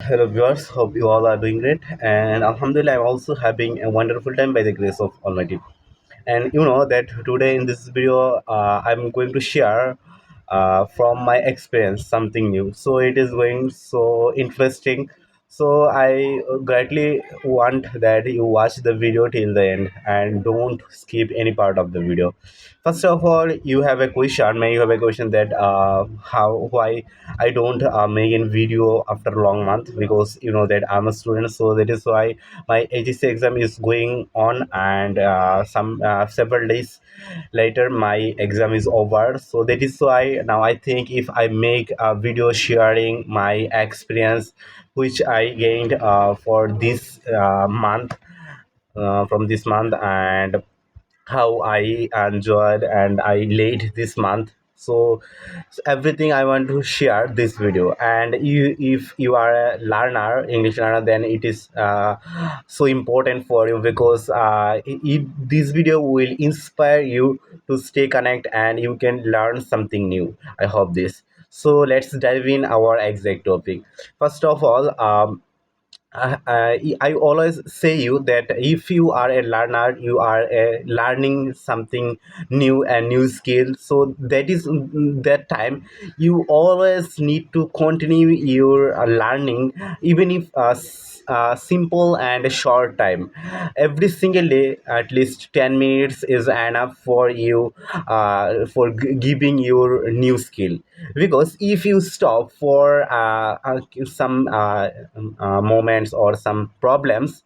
Hello viewers, hope you all are doing great. And Alhamdulillah, I'm also having a wonderful time by the grace of Almighty. And you know that today in this video, I'm going to share from my experience something new. So it is going so interesting. So I greatly want that you watch the video till the end and don't skip any part of the video. First of all, you have a question. May you have a question that how why I don't make a video after a long month, because you know that I'm a student, so that is why my HSC exam is going on, and some several days later my exam is over. So that is why now I think if I make a video sharing my experience which I gained for this month, from this month, and how I enjoyed and I late this month. So everything I want to share this video. And you, if you are a learner, English learner, then it is so important for you, because this video will inspire you to stay connected and you can learn something new. I hope this. So let's dive in our exact topic. First of all, I always say you that if you are a learner, you are learning something new and new skill. So that is that time you always need to continue your learning, even if simple and a short time. Every single day, at least 10 minutes is enough for you for giving your new skill. Because if you stop for some moments or some problems,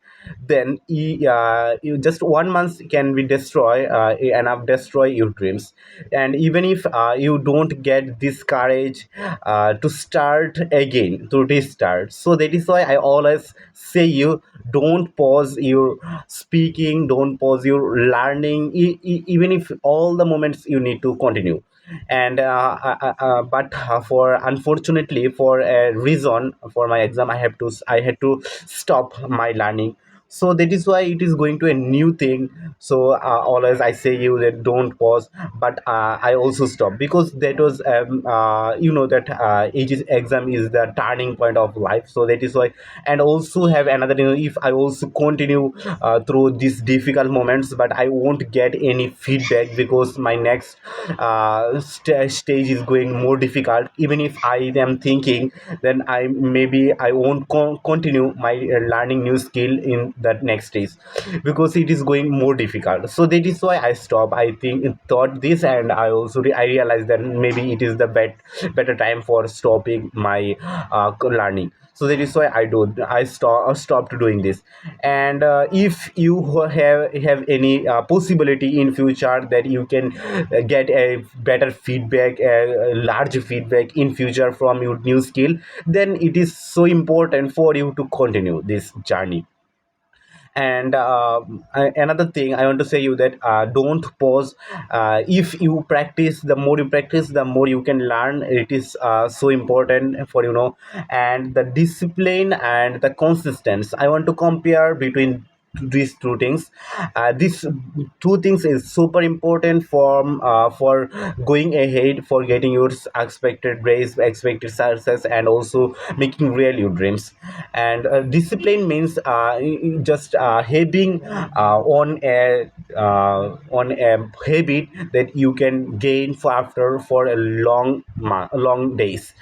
then you just 1 month can be destroy enough destroy your dreams. And even if you don't get this courage to start again, to restart. So that is why I always say you don't pause your speaking, don't pause your learning, even if all the moments you need to continue. And but for unfortunately, for a reason, for my exam, I had to stop my learning. So that is why it is going to a new thing. So always I say you that don't pause, but I also stop, because that was you know that AG's exam is the turning point of life. So that is why. And also have another thing, if I also continue through these difficult moments, but I won't get any feedback, because my next stage is going more difficult. Even if I am thinking, then I won't continue my learning new skill in that next stage, because it is going more difficult. So that is why I stop. I think thought this, and I also I realized that maybe it is the better time for stopping my learning. So that is why I stopped doing this. And if you have any possibility in future that you can get a better feedback, a large feedback in future from your new skill, then it is so important for you to continue this journey. And another thing I want to say you that don't pause. If you practice, the more you practice, the more you can learn. It is so important for, you know. And the discipline and the consistency, I want to compare between these two things. These two things is super important for going ahead, for getting your expected raise, expected success, and also making real your dreams. And discipline means just having on a habit that you can gain for after for a long days.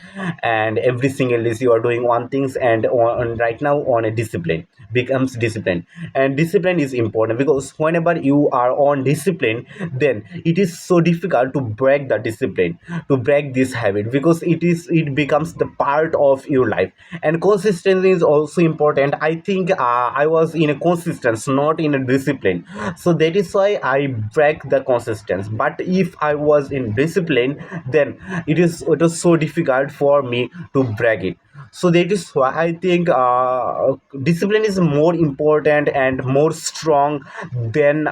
And every single day you are doing one things, and right now on a discipline becomes discipline. And discipline is important, because whenever you are on discipline, then it is so difficult to break the discipline, to break this habit, because it becomes the part of your life. And consistency is also important. I think I was in a consistency, not in a discipline. So that is why I break the consistency. But if I was in discipline, then it was so difficult for me to break it. So that is why I think discipline is more important and more stronger than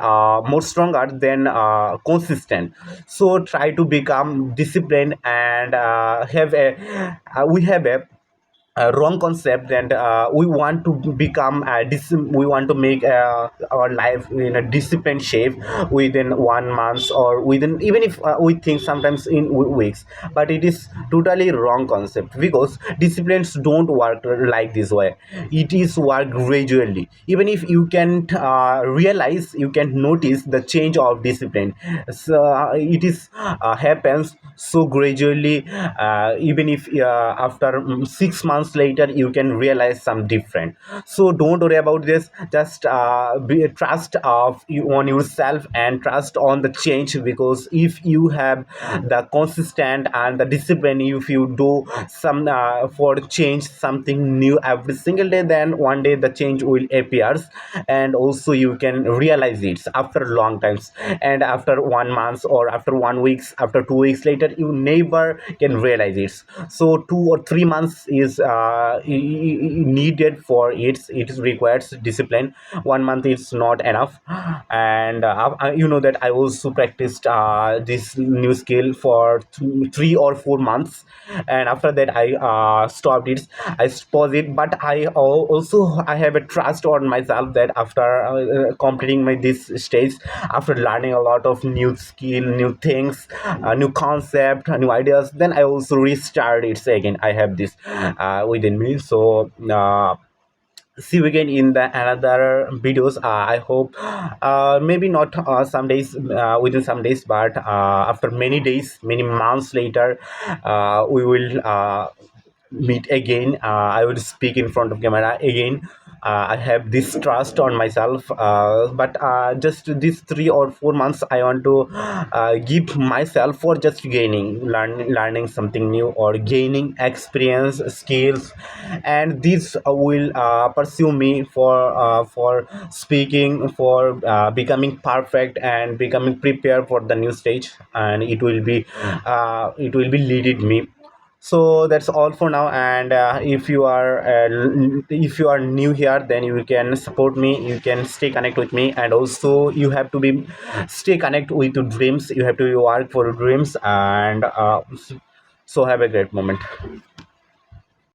consistent. So try to become disciplined, and we have a wrong concept, and we want to become we want to make our life in a disciplined shape within 1 month, or within, even if we think sometimes in weeks. But it is totally wrong concept, because disciplines don't work like this way. It is work gradually. Even if you can realize, you can notice the change of discipline. So it is happens so gradually. Even if after 6 months later you can realize some different. So don't worry about this. Just trust on yourself and trust on the change, because if you have the consistent and the discipline, if you do some for change something new every single day, then one day the change will appears. And also you can realize it after long times, and after 1 month or after 1 weeks, after 2 weeks later, you never can realize it. So 2 or 3 months is needed for it. It requires discipline. 1 month is not enough. And you know that I also practiced this new skill for 3 or 4 months, and after that I stopped it. I paused it, but also I have a trust on myself that after completing my this stage, after learning a lot of new skill, new things, new concept, new ideas, then I also restart it again. I have this within me. So see you again in the another videos. I hope maybe not some days, within some days, but after many days, many months later, we will meet again. I will speak in front of camera again. I have this trust on myself, but just these 3 or 4 months I want to give myself for just learning something new, or gaining experience, skills. And this will pursue me for speaking, for becoming perfect and becoming prepared for the new stage. And it will be leading me. So that's all for now. And if you are new here, then you can support me, you can stay connect with me. And also you have to be stay connect with your dreams, you have to work for your dreams. And so have a great moment.